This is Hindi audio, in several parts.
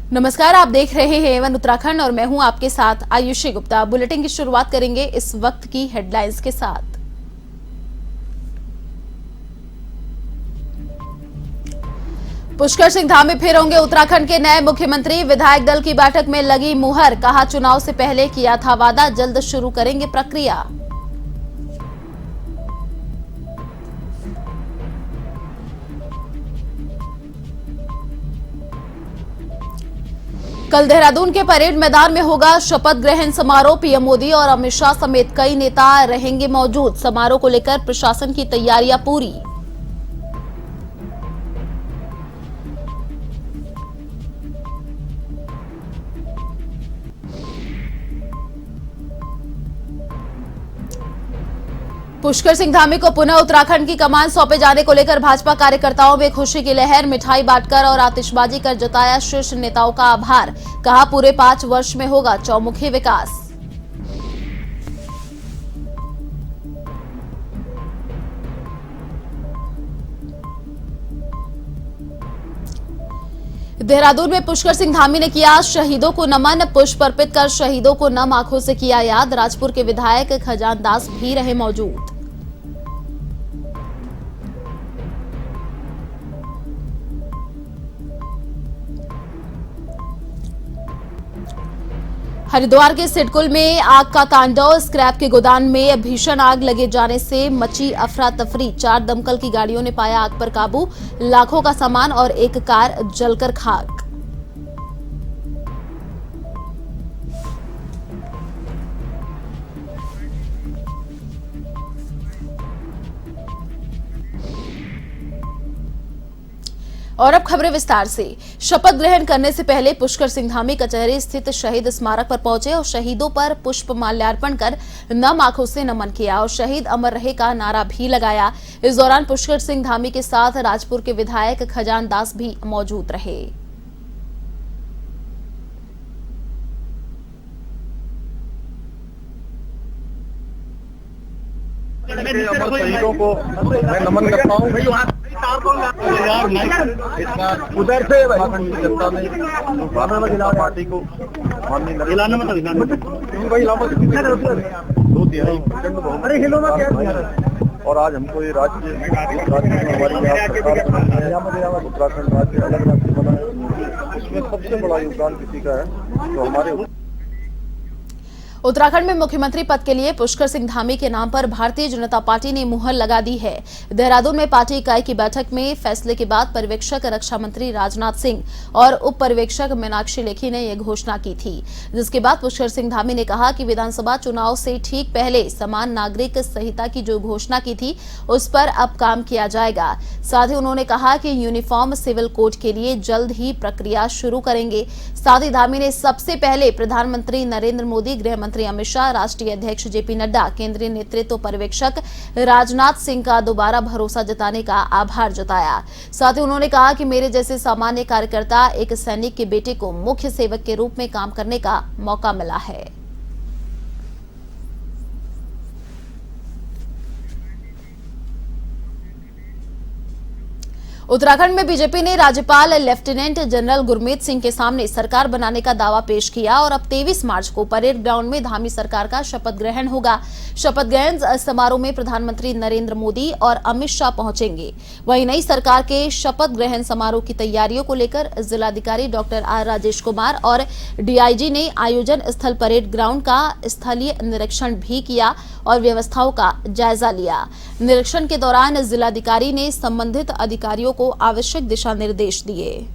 नमस्कार, आप देख रहे हैं एवन उत्तराखंड और मैं हूं आपके साथ आयुषी गुप्ता। बुलेटिन की शुरुआत करेंगे इस वक्त की हेडलाइंस के साथ। पुष्कर सिंह धामी फिर होंगे उत्तराखंड के नए मुख्यमंत्री। विधायक दल की बैठक में लगी मुहर, कहा चुनाव से पहले किया था वादा, जल्द शुरू करेंगे प्रक्रिया। कल देहरादून के परेड मैदान में होगा शपथ ग्रहण समारोह। पीएम मोदी और अमित शाह समेत कई नेता रहेंगे मौजूद। समारोह को लेकर प्रशासन की तैयारियां पूरी। पुष्कर सिंह धामी को पुनः उत्तराखंड की कमान सौंपे जाने को लेकर भाजपा कार्यकर्ताओं में खुशी की लहर। मिठाई बांटकर और आतिशबाजी कर जताया शीर्ष नेताओं का आभार। कहा पूरे 5 वर्ष में होगा चौमुखी विकास। देहरादून में पुष्कर सिंह धामी ने किया शहीदों को नमन। पुष्प अर्पित कर शहीदों को नम आंखों से किया याद। राजपुर के विधायक खजान दास भी रहे मौजूद। हरिद्वार के सिडकुल में आग का तांडव। स्क्रैप के गोदाम में भीषण आग लगे जाने से मची अफरा तफरी। 4 दमकल की गाड़ियों ने पाया आग पर काबू। लाखों का सामान और एक कार जलकर खाक। और अब खबरें विस्तार से। शपथ ग्रहण करने से पहले पुष्कर सिंह धामी कचहरी स्थित शहीद स्मारक पर पहुंचे और शहीदों पर पुष्प माल्यार्पण कर नम आंखों से नमन किया और शहीद अमर रहे का नारा भी लगाया। इस दौरान पुष्कर सिंह धामी के साथ राजपुर के विधायक खजान दास भी मौजूद रहे। शहीदों को मैं नमन करता हूँ। उधर से जनता ने पार्टी को और आज हमको ये राज्य में हमारी उत्तराखंड राज्य अलग राज्य बना है। इसमें सबसे बड़ा योगदान किसी का है तो हमारे उत्तराखंड में मुख्यमंत्री पद के लिए पुष्कर सिंह धामी के नाम पर भारतीय जनता पार्टी ने मुहर लगा दी है। देहरादून में पार्टी इकाई की बैठक में फैसले के बाद पर्यवेक्षक रक्षा मंत्री राजनाथ सिंह और उप पर्यवेक्षक मीनाक्षी लेखी ने यह घोषणा की थी, जिसके बाद पुष्कर सिंह धामी ने कहा कि विधानसभा चुनाव से ठीक पहले समान नागरिक संहिता की जो घोषणा की थी उस पर अब काम किया जाएगा। साथ ही उन्होंने कहा कि यूनिफॉर्म सिविल कोड के लिए जल्द ही प्रक्रिया शुरू करेंगे। साथ ही धामी ने सबसे पहले प्रधानमंत्री नरेंद्र मोदी, गृह मंत्री अमित शाह, राष्ट्रीय अध्यक्ष जेपी नड्डा, केंद्रीय नेतृत्व पर्यवेक्षक राजनाथ सिंह का दोबारा भरोसा जताने का आभार जताया। साथ ही उन्होंने कहा कि मेरे जैसे सामान्य कार्यकर्ता एक सैनिक के बेटे को मुख्य सेवक के रूप में काम करने का मौका मिला है। उत्तराखंड में बीजेपी ने राज्यपाल लेफ्टिनेंट जनरल गुरमीत सिंह के सामने सरकार बनाने का दावा पेश किया और अब 23 मार्च को परेड ग्राउंड में धामी सरकार का शपथ ग्रहण होगा। शपथ ग्रहण समारोह में प्रधानमंत्री नरेंद्र मोदी और अमित शाह पहुंचेंगे। वहीं नई सरकार के शपथ ग्रहण समारोह की तैयारियों को लेकर जिलाधिकारी डॉक्टर आर राजेश कुमार और डीआईजी ने आयोजन स्थल परेड ग्राउंड का स्थलीय निरीक्षण भी किया और व्यवस्थाओं का जायजा लिया। निरीक्षण के दौरान जिलाधिकारी ने संबंधित अधिकारियों को आवश्यक दिशा निर्देश दिए।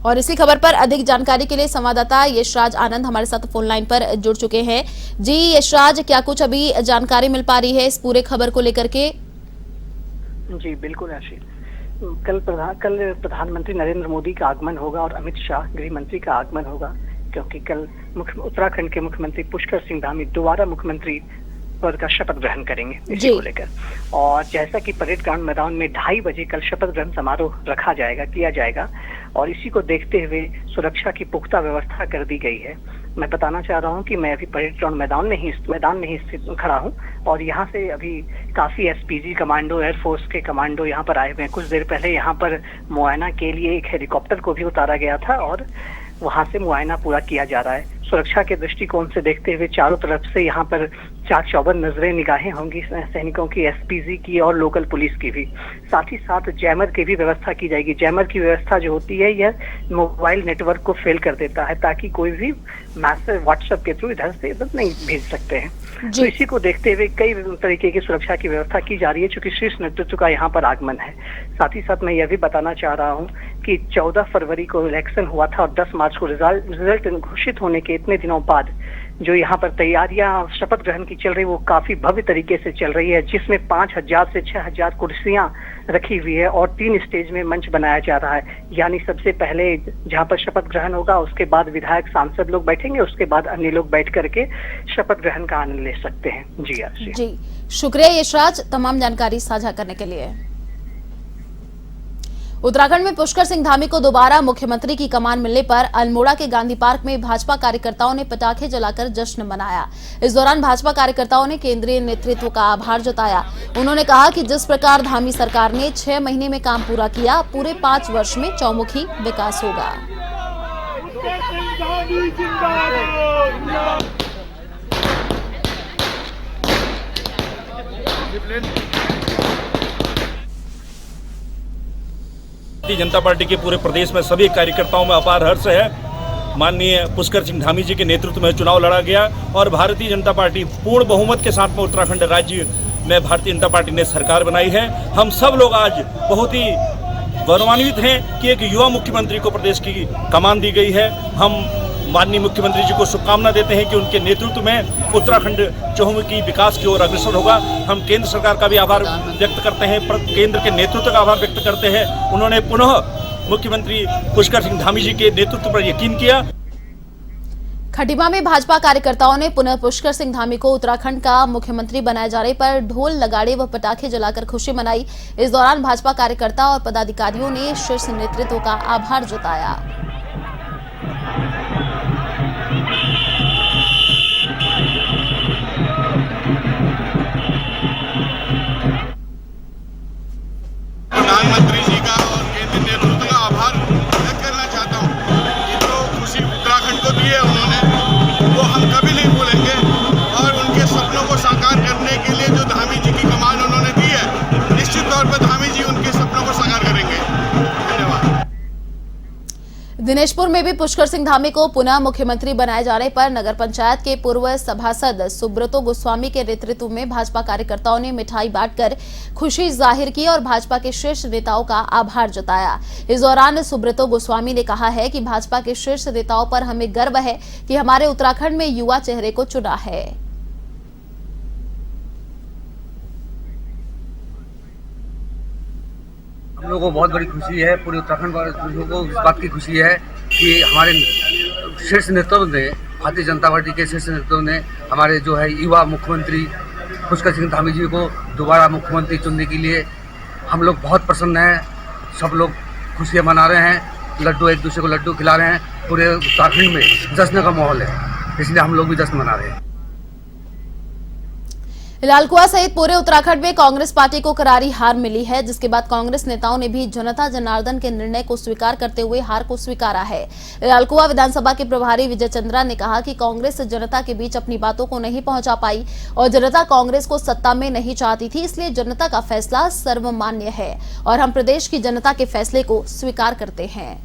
और इसी खबर पर अधिक जानकारी के लिए संवाददाता यशराज आनंद हमारे साथ फोन लाइन पर जुड़ चुके हैं। जी यशराज, क्या कुछ अभी जानकारी मिल पा रही है इस पूरे खबर को लेकर के? जी बिल्कुल आशी, कल प्रधानमंत्री नरेंद्र मोदी का आगमन होगा और अमित शाह गृह मंत्री का आगमन होगा, क्योंकि कल उत्तराखंड के मुख्यमंत्री पुष्कर सिंह धामी दोबारा मुख्यमंत्री पद का शपथ ग्रहण करेंगे इसी को लेकर। और जैसा कि परेड ग्राउंड मैदान में 2:30 बजे कल शपथ ग्रहण समारोह किया जाएगा और इसी को देखते हुए सुरक्षा की पुख्ता व्यवस्था कर दी गई है। मैं बताना चाह रहा हूं कि मैं अभी परेड ग्राउंड मैदान में ही स्थित खड़ा हूं और यहां से अभी काफी एसपीजी कमांडो, एयरफोर्स के कमांडो यहां पर आए हुए हैं। कुछ देर पहले यहां पर मुआयना के लिए एक हेलीकॉप्टर को भी उतारा गया था और वहां से मुआयना पूरा किया जा रहा है। सुरक्षा के दृष्टिकोण से देखते हुए चारों तरफ से यहाँ पर चाक चौबंद नजरें निगाहें होंगी सैनिकों की, एसपीजी की और लोकल पुलिस की भी। साथ ही साथ जैमर की भी व्यवस्था की जाएगी। जैमर की व्यवस्था जो होती है यह मोबाइल नेटवर्क को फेल कर देता है ताकि कोई भी मैसेज व्हाट्सएप के थ्रू इधर से इधर नहीं भेज सकते हैं। तो इसी को देखते हुए कई तरीके की सुरक्षा की व्यवस्था की जा रही है, चूंकि शीर्ष नेतृत्व का यहाँ पर आगमन है। साथ ही साथ मैं यह भी बताना चाह रहा हूँ कि 14 फरवरी को इलेक्शन हुआ था और 10 मार्च को रिजल्ट घोषित होने के इतने दिनों बाद जो यहाँ पर तैयारियां शपथ ग्रहण की चल रही वो काफी भव्य तरीके से चल रही है, जिसमें 5000 से 6000 कुर्सियां रखी हुई है और 3 स्टेज में मंच बनाया जा रहा है। यानी सबसे पहले जहाँ पर शपथ ग्रहण होगा उसके बाद विधायक सांसद लोग बैठेंगे, उसके बाद अन्य लोग बैठ करके शपथ ग्रहण का आनंद ले सकते हैं। जी शुक्रिया यशराज तमाम जानकारी साझा करने के लिए। उत्तराखंड में पुष्कर सिंह धामी को दोबारा मुख्यमंत्री की कमान मिलने पर अल्मोड़ा के गांधी पार्क में भाजपा कार्यकर्ताओं ने पटाखे जलाकर जश्न मनाया। इस दौरान भाजपा कार्यकर्ताओं ने केंद्रीय नेतृत्व का आभार जताया। उन्होंने कहा कि जिस प्रकार धामी सरकार ने 6 महीने में काम पूरा किया, पूरे 5 वर्ष में चौमुखी विकास होगा। भारतीय जनता पार्टी के पूरे प्रदेश में सभी कार्यकर्ताओं में अपार हर्ष है। माननीय पुष्कर सिंह धामी जी के नेतृत्व में चुनाव लड़ा गया और भारतीय जनता पार्टी पूर्ण बहुमत के साथ में उत्तराखंड राज्य में भारतीय जनता पार्टी ने सरकार बनाई है। हम सब लोग आज बहुत ही गौरवान्वित हैं कि एक युवा मुख्यमंत्री को प्रदेश की कमान दी गई है। हम माननीय मुख्यमंत्री जी को शुभकामना देते हैं कि उनके नेतृत्व में उत्तराखंड चहुमुखी विकास की ओर अग्रसर होगा। हम केंद्र सरकार का भी आभार व्यक्त करते हैं, केंद्र के नेतृत्व का आभार व्यक्त करते हैं। उन्होंने पुनः मुख्यमंत्री पुष्कर सिंह धामी जी के नेतृत्व पर यकीन किया। खटीमा में भाजपा कार्यकर्ताओं ने पुनः पुष्कर सिंह धामी को उत्तराखंड का मुख्यमंत्री बनाए जाने पर ढोल नगाड़े व पटाखे जलाकर खुशी मनाई। इस दौरान भाजपा कार्यकर्ता और पदाधिकारियों ने शीर्ष नेतृत्व का आभार जताया। प्रधानमंत्री जी का और केंद्रीय नेतृत्व का आभार व्यक्त करना चाहता हूँ। ये जो खुशी उत्तराखंड को दी है उन्होंने, वो हम कभी नहीं भूलेंगे और उनके सपनों को साकार करने के लिए जो धामी जी की कमान उन्होंने दी है, निश्चित तौर पर धामी जी उनके सपनों को साकार करेंगे। धन्यवाद। दिनेशपुर में भी पुष्कर सिंह धामी को पुनः मुख्यमंत्री बनाए जाने पर नगर पंचायत के पूर्व सभासद सुब्रतो गोस्वामी के नेतृत्व में भाजपा कार्यकर्ताओं ने मिठाई बांटकर खुशी जाहिर की और भाजपा के शीर्ष नेताओं का आभार जताया। इस दौरान सुब्रतो गोस्वामी ने कहा है कि भाजपा के शीर्ष नेताओं पर हमें गर्व है कि हमारे उत्तराखंड में युवा चेहरे को चुना है। हम लोगों को बहुत बड़ी खुशी है, पूरे उत्तराखंड वासियों को इस बात की खुशी है कि हमारे शीर्ष नेतृत्व ने, भारतीय जनता पार्टी के शीर्ष नेतृत्व ने हमारे जो है युवा मुख्यमंत्री पुष्कर सिंह धामी जी को दोबारा मुख्यमंत्री चुनने के लिए हम लोग बहुत प्रसन्न हैं। सब लोग खुशियाँ मना रहे हैं, लड्डू एक दूसरे को लड्डू खिला रहे हैं। पूरे उत्तराखंड में जश्न का माहौल है, इसलिए हम लोग भी जश्न मना रहे हैं। लालकुआ सहित पूरे उत्तराखंड में कांग्रेस पार्टी को करारी हार मिली है, जिसके बाद कांग्रेस नेताओं ने भी जनता जनार्दन के निर्णय को स्वीकार करते हुए हार को स्वीकारा है। लालकुआ विधानसभा के प्रभारी विजय चंद्रा ने कहा कि कांग्रेस जनता के बीच अपनी बातों को नहीं पहुंचा पाई और जनता कांग्रेस को सत्ता में नहीं चाहती थी, इसलिए जनता का फैसला सर्वमान्य है और हम प्रदेश की जनता के फैसले को स्वीकार करते हैं।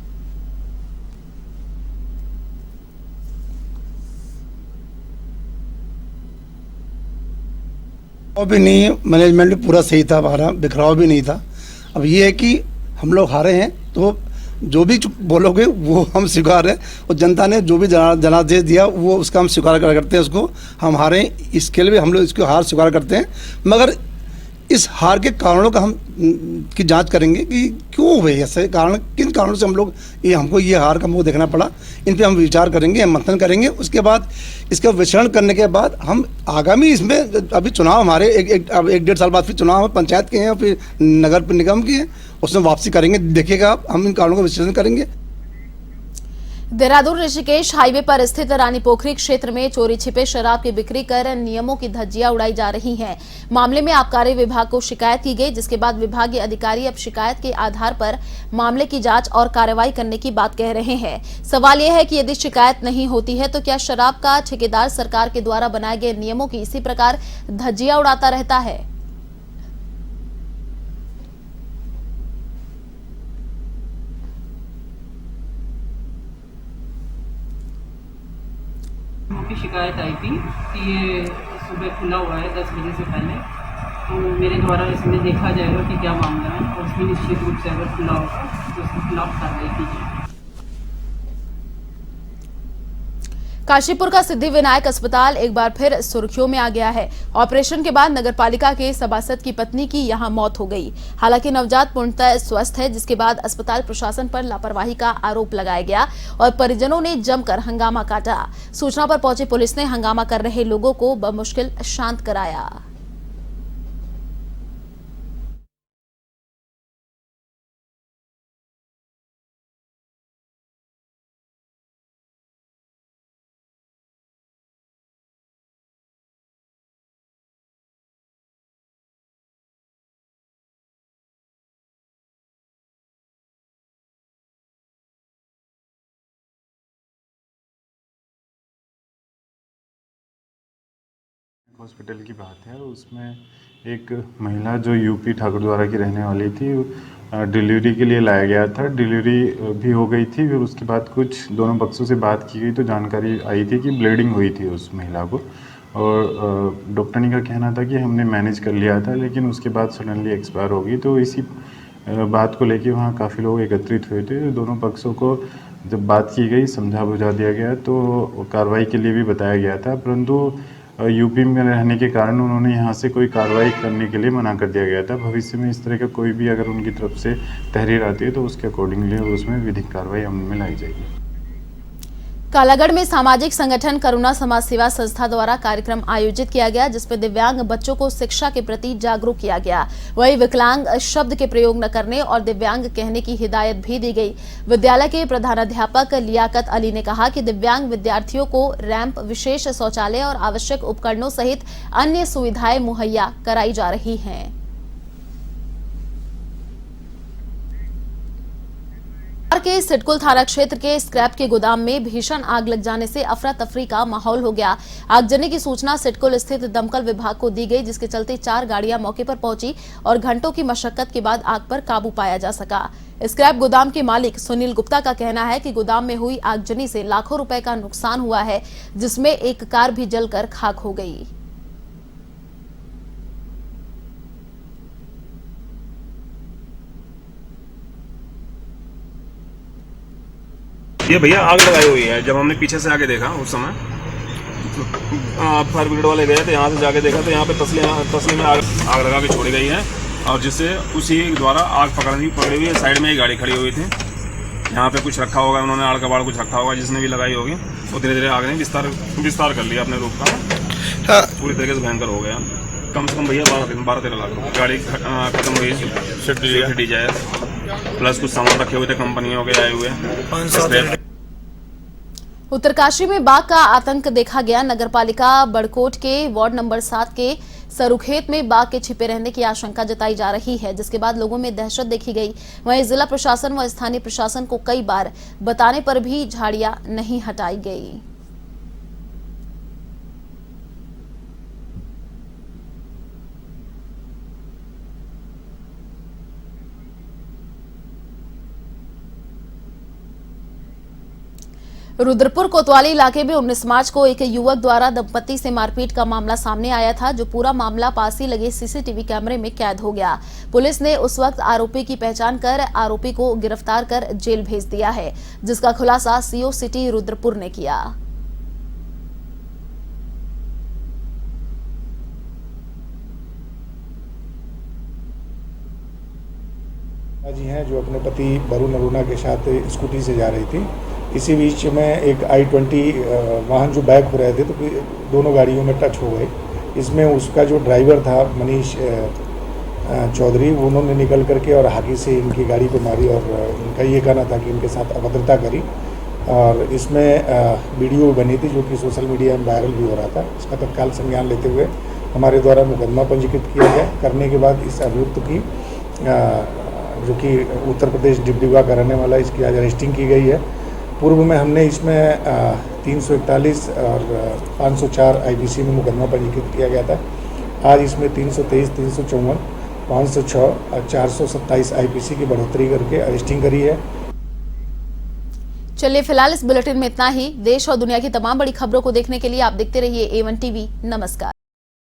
भी नहीं, मैनेजमेंट भी पूरा सही था, हमारा बिखराव भी नहीं था। अब ये है कि हम लोग हारे हैं तो जो भी बोलोगे वो हम स्वीकार है और जनता ने जो भी जनादेश दिया वो उसका हम स्वीकार करते हैं। उसको हम हारे इसके लिए भी हम लोग इसको हार स्वीकार करते हैं, मगर इस हार के कारणों का हम की जांच करेंगे कि क्यों हुए ऐसे कारण, किन कारणों से हम लोग हमको ये हार का मुंह देखना पड़ा। इन पे हम विचार करेंगे, हम मंथन करेंगे। उसके बाद इसका विश्लेषण करने के बाद हम आगामी इसमें अभी चुनाव हमारे अब 1-1.5 साल बाद फिर चुनाव हम पंचायत के हैं, फिर नगर निगम के हैं, उसमें वापसी करेंगे। देखिएगा आप, हम इन कारणों का विश्लेषण करेंगे। देहरादून ऋषिकेश हाईवे पर स्थित रानी पोखरी क्षेत्र में चोरी छिपे शराब की बिक्री कर नियमों की धज्जियां उड़ाई जा रही हैं। मामले में आबकारी विभाग को शिकायत की गई, जिसके बाद विभागीय अधिकारी अब शिकायत के आधार पर मामले की जांच और कार्रवाई करने की बात कह रहे हैं। सवाल यह है कि यदि शिकायत नहीं होती है तो क्या शराब का ठेकेदार सरकार के द्वारा बनाए गए नियमों की इसी प्रकार धज्जियां उड़ाता रहता है? की शिकायत आई थी कि ये सुबह खुला हुआ है 10 बजे से पहले, तो मेरे द्वारा इसमें देखा जाएगा कि क्या मामला है और उसमें निश्चित रूप से अगर खुला होगा तो उसके खिलाफ कार्रवाई की जाएगी। काशीपुर का सिद्धिविनायक अस्पताल एक बार फिर सुर्खियों में आ गया है। ऑपरेशन के बाद नगरपालिका के सभासद की पत्नी की यहां मौत हो गई। हालांकि नवजात पूर्णतः स्वस्थ है, जिसके बाद अस्पताल प्रशासन पर लापरवाही का आरोप लगाया गया और परिजनों ने जमकर हंगामा काटा। सूचना पर पहुंची पुलिस ने हंगामा कर रहे लोगों को बमुश्किल शांत कराया। हॉस्पिटल की बात है, उसमें एक महिला जो यूपी ठाकुरद्वारा की रहने वाली थी, डिलीवरी के लिए लाया गया था। डिलीवरी भी हो गई थी। फिर उसके बाद कुछ दोनों पक्षों से बात की गई तो जानकारी आई थी कि ब्लीडिंग हुई थी उस महिला को, और डॉक्टरनी का कहना था कि हमने मैनेज कर लिया था, लेकिन उसके बाद सडनली एक्सपायर हो गई। तो इसी बात को लेके वहाँ काफ़ी लोग एकत्रित हुए थे। दोनों पक्षों को जब बात की गई, समझा बुझा दिया गया, तो कार्रवाई के लिए भी बताया गया था, परंतु यूपी में रहने के कारण उन्होंने यहाँ से कोई कार्रवाई करने के लिए मना कर दिया गया था। भविष्य में इस तरह का कोई भी अगर उनकी तरफ से तहरीर आती है तो उसके अकॉर्डिंगली उसमें विधिक कार्रवाई अमल में लाई जाएगी। कालागढ़ में सामाजिक संगठन करुणा समाज सेवा संस्था द्वारा कार्यक्रम आयोजित किया गया, जिसमें दिव्यांग बच्चों को शिक्षा के प्रति जागरूक किया गया। वहीं विकलांग शब्द के प्रयोग न करने और दिव्यांग कहने की हिदायत भी दी गई। विद्यालय के प्रधानाध्यापक लियाकत अली ने कहा कि दिव्यांग विद्यार्थियों को रैंप, विशेष शौचालय और आवश्यक उपकरणों सहित अन्य सुविधाएं मुहैया कराई जा रही हैं। के सिडकुल थाना क्षेत्र के स्क्रैप के गोदाम में भीषण आग लग जाने से अफरा तफरी का माहौल हो गया। आगजनी की सूचना सिडकुल स्थित दमकल विभाग को दी गई, जिसके चलते 4 गाड़ियां मौके पर पहुंची और घंटों की मशक्कत के बाद आग पर काबू पाया जा सका। स्क्रैप गोदाम के मालिक सुनील गुप्ता का कहना है कि गोदाम में हुई आगजनी से लाखों रुपए का नुकसान हुआ है, जिसमें एक कार भी जलकर खाक हो गई। ये भैया आग लगाई हुई है। जब हमने पीछे से आके देखा उस समय फायर ब्रिगेड वाले गए थे, यहाँ से जाके देखा तो यहाँ पे तसली में आग लगा के छोड़ी गई है, और जिससे उसी द्वारा आग पकड़ी हुई है। साइड में एक गाड़ी खड़ी हुई थी, यहाँ पे कुछ रखा होगा, उन्होंने आड़ कबाड़ कुछ रखा होगा, जिसने भी लगाई होगी। वो धीरे धीरे आग ने विस्तार कर लिया अपने रूप का, पूरी तरीके से भयंकर हो गया। कम से कम भैया 12-13 लाख गाड़ी खत्म हुई, स्विफ्ट डिजायर प्लस कुछ सामान रखे हुए थे कंपनियों के आए हुए। उत्तरकाशी में बाघ का आतंक देखा गया। नगरपालिका बड़कोट के वार्ड नंबर 7 के सरुखेत में बाघ के छिपे रहने की आशंका जताई जा रही है, जिसके बाद लोगों में दहशत देखी गई। वहीं जिला प्रशासन व स्थानीय प्रशासन को कई बार बताने पर भी झाड़ियां नहीं हटाई गई। रुद्रपुर कोतवाली इलाके में 19 मार्च को एक युवक द्वारा दंपति से मारपीट का मामला सामने आया था, जो पूरा मामला पास ही लगे सीसीटीवी कैमरे में कैद हो गया। पुलिस ने उस वक्त आरोपी की पहचान कर आरोपी को गिरफ्तार कर जेल भेज दिया है, जिसका खुलासा सीओ सिटी रुद्रपुर ने किया। जी हैं जो अपने पति वरुण अरोड़ा के साथ स्कूटी से जा रही थी। इसी बीच में एक I-20 वाहन जो बैक हो रहे थे तो दोनों गाड़ियों में टच हो गए। इसमें उसका जो ड्राइवर था मनीष चौधरी, उन्होंने निकल करके और हाथी से इनकी गाड़ी को मारी और इनका ये कहना था कि इनके साथ अभद्रता करी और इसमें वीडियो बनी थी जो कि सोशल मीडिया में वायरल भी हो रहा था। इसका तत्काल संज्ञान लेते हुए हमारे द्वारा मुकदमा पंजीकृत किया गया। करने के बाद इस अभियुक्त की जो कि उत्तर प्रदेश डिप्टी का रहने वाला, इसकी आज अरेस्टिंग की गई है। पूर्व में हमने इसमें 341 और 504 IPC में मुकदमा पंजीकृत किया गया था। आज इसमें 323, 354, 506 और 427 IPC की बढ़ोतरी करके अरेस्टिंग करी है। चलिए फिलहाल इस बुलेटिन में इतना ही। देश और दुनिया की तमाम बड़ी खबरों को देखने के लिए आप देखते रहिए A1 TV। नमस्कार।